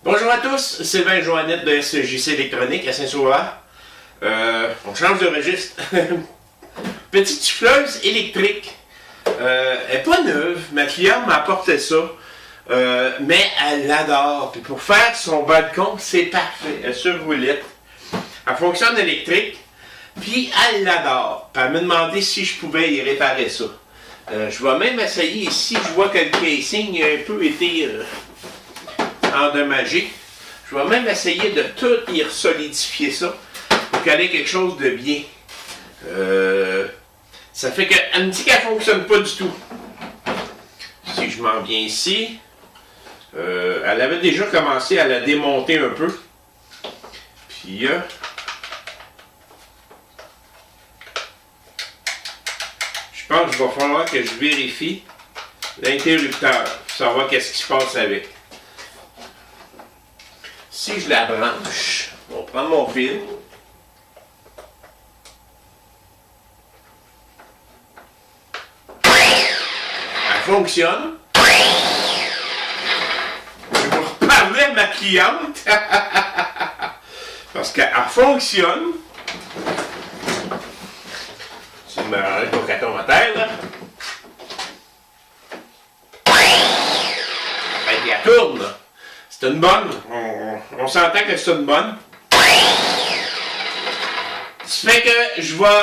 Bonjour à tous, c'est Ben Joannette de SJC Électronique à Saint-Sauveur. On change de registre. Petite souffleuse électrique. Elle n'est pas neuve, ma cliente m'a apporté ça. Mais elle l'adore. Puis pour faire son balcon, c'est parfait. Elle sur roulette. Elle fonctionne électrique. Puis elle l'adore. Puis elle m'a demandé si je pouvais y réparer ça. Je vais même essayer ici. Je vois que le casing a un peu été endommagé. Je vais même essayer de tout y solidifier ça pour qu'elle ait quelque chose de bien. Ça fait qu'elle me dit qu'elle ne fonctionne pas du tout. Si je m'en viens ici, elle avait déjà commencé à la démonter un peu. Puis je pense qu'il va falloir que je vérifie l'interrupteur pour savoir qu'est-ce qui se passe avec. Si je la branche, on va prendre mon fil. Elle fonctionne. Je vais reparler à ma cliente. Parce qu'elle fonctionne. Tu me rends ton carton à terre, là. Elle tourne. C'est une bonne. On s'entend que c'est une bonne. Ça fait que je vais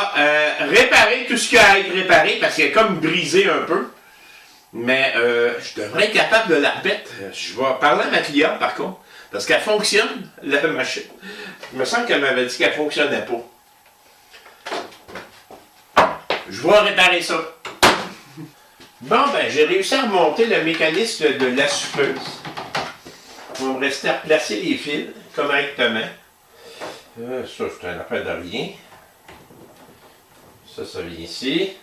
réparer tout ce qui a à être réparé parce qu'elle est comme brisée un peu. Mais je devrais être capable de la remettre. Je vais parler à ma cliente par contre. Parce qu'elle fonctionne, la machine. Il me semble qu'elle m'avait dit qu'elle ne fonctionnait pas. Je vais réparer ça. Bon, ben, j'ai réussi à remonter le mécanisme de la souffleuse. Il va me rester à replacer les fils correctement. Ça, c'est un affaire de rien. Ça vient ici.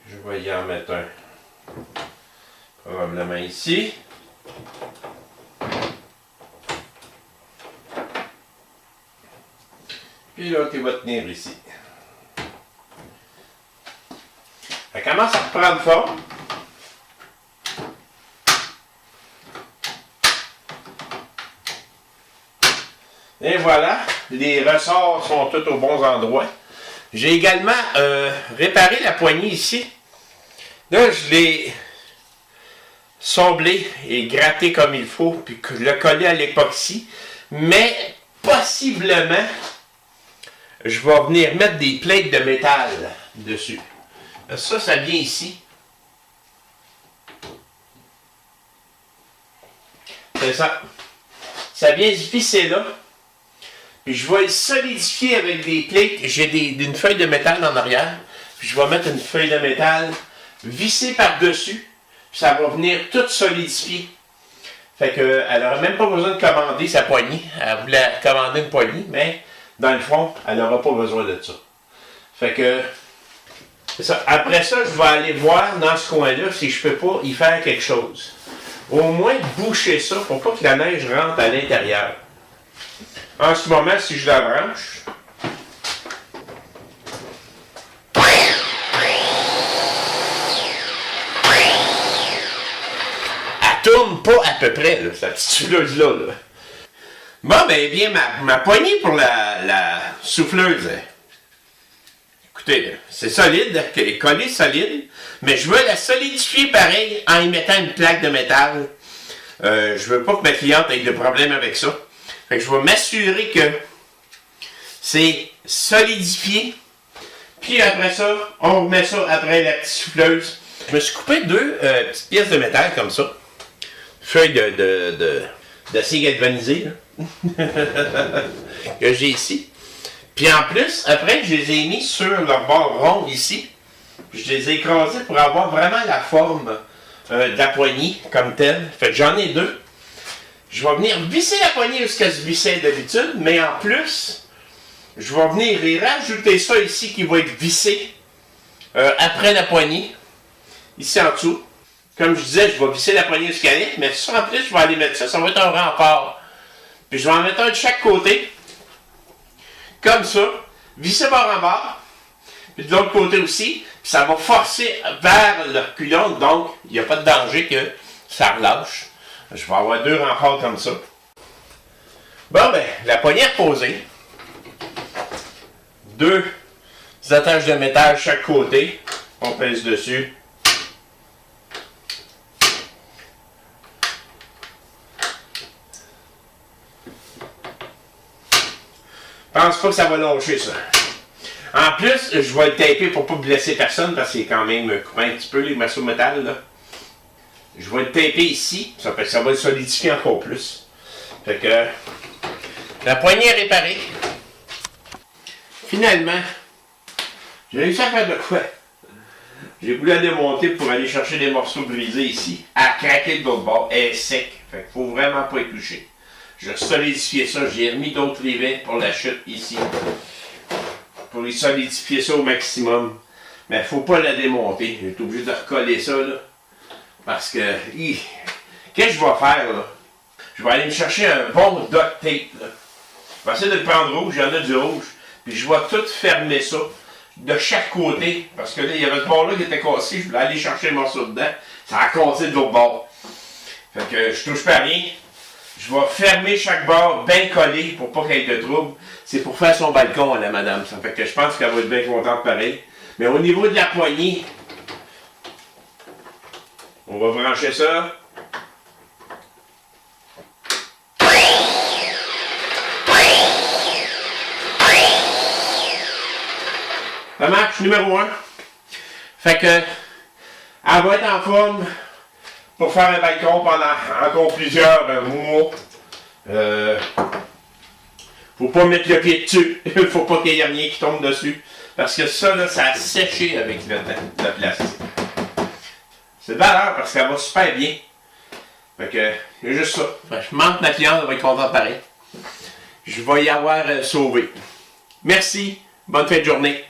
Je vais y en mettre un. Probablement ici. Puis l'autre, il va tenir ici. Elle commence à prendre forme. Et voilà, les ressorts sont tous aux bons endroits. J'ai également réparé la poignée ici. Là, je l'ai somblé et gratté comme il faut, puis je l'ai collé à l'époxy. Mais possiblement, je vais venir mettre des plaques de métal dessus. Ça vient ici. C'est ça. Ça vient se visser là. Puis je vais le solidifier avec des plaques. J'ai une feuille de métal en arrière. Puis je vais mettre une feuille de métal vissée par-dessus. Puis ça va venir tout solidifier. Fait qu'elle n'aura même pas besoin de commander sa poignée. Elle voulait commander une poignée, mais dans le fond, elle n'aura pas besoin de ça. Fait que c'est ça. Après ça, je vais aller voir dans ce coin-là si je peux pas y faire quelque chose. Au moins boucher ça pour pas que la neige rentre à l'intérieur. En ce moment, si je la branche, elle tourne pas à peu près, là, cette petite souffleuse-là. Là. Bon, ben bien, ma poignée pour la souffleuse, écoutez, c'est solide, elle est collée solide, mais je veux la solidifier pareil en y mettant une plaque de métal. Je veux pas que ma cliente ait de problème avec ça. Fait que je vais m'assurer que c'est solidifié. Puis après ça, on remet ça après la petite souffleuse. Je me suis coupé deux petites pièces de métal comme ça. Feuilles d'acier galvanisé que j'ai ici. Puis en plus, après, je les ai mis sur leur bord rond ici. Puis je les ai écrasés pour avoir vraiment la forme de la poignée comme telle. Fait que j'en ai deux. Je vais venir visser la poignée jusqu'à se visser d'habitude, mais en plus, je vais venir y rajouter ça ici qui va être vissé après la poignée, ici en dessous. Comme je disais, je vais visser la poignée jusqu'à là, mais ça en plus, je vais aller mettre ça va être un rempart. Puis je vais en mettre un de chaque côté, comme ça, visser bord en bord. Puis de l'autre côté aussi, puis ça va forcer vers le reculon, donc il n'y a pas de danger que ça relâche. Je vais avoir 2 remparts comme ça. Bon, ben, la poignée est posée. 2 attaches de métal chaque côté. On pèse dessus. Je pense pas que ça va lâcher, ça. En plus, je vais le taper pour pas blesser personne, parce que c'est quand même coupé un petit peu, les morceaux de métal, là. Je vais le taper ici, ça va le solidifier encore plus. Fait que, la poignée est réparée. Finalement, j'ai réussi à faire de quoi? J'ai voulu la démonter pour aller chercher des morceaux brisés ici. À craquer de l'autre bord, elle est sec. Fait qu'il faut vraiment pas y toucher. Je solidifié ça, j'ai remis d'autres rivets pour la chute ici. Pour les solidifier ça au maximum. Mais il ne faut pas la démonter. J'ai été obligé de recoller ça là. Parce que. Qu'est-ce que je vais faire là? Je vais aller me chercher un bon duct tape là. Je vais essayer de le prendre rouge, il y en a du rouge. Puis je vais tout fermer ça de chaque côté. Parce que là, il y avait ce bord-là qui était cassé. Je voulais aller chercher un morceau dedans. Ça a cassé de l'autre bord. Fait que je touche pas à rien. Je vais fermer chaque bord bien collé pour pas qu'il y ait de trouble. C'est pour faire son balcon à la madame. Ça fait que je pense qu'elle va être bien contente pareil. Mais au niveau de la poignée, on va brancher ça. Ça marche, numéro 1. Fait que, elle va être en forme pour faire un balcon pendant encore plusieurs mois. Faut pas mettre le pied dessus. Faut pas qu'il y ait rien qui tombe dessus. Parce que ça, là, ça a séché avec le plastique. C'est de valeur parce qu'elle va super bien. Fait que, c'est juste ça. Fait que je manque ma cliente, elle va être contente pareil. Je vais y avoir sauvé. Merci. Bonne fin de journée.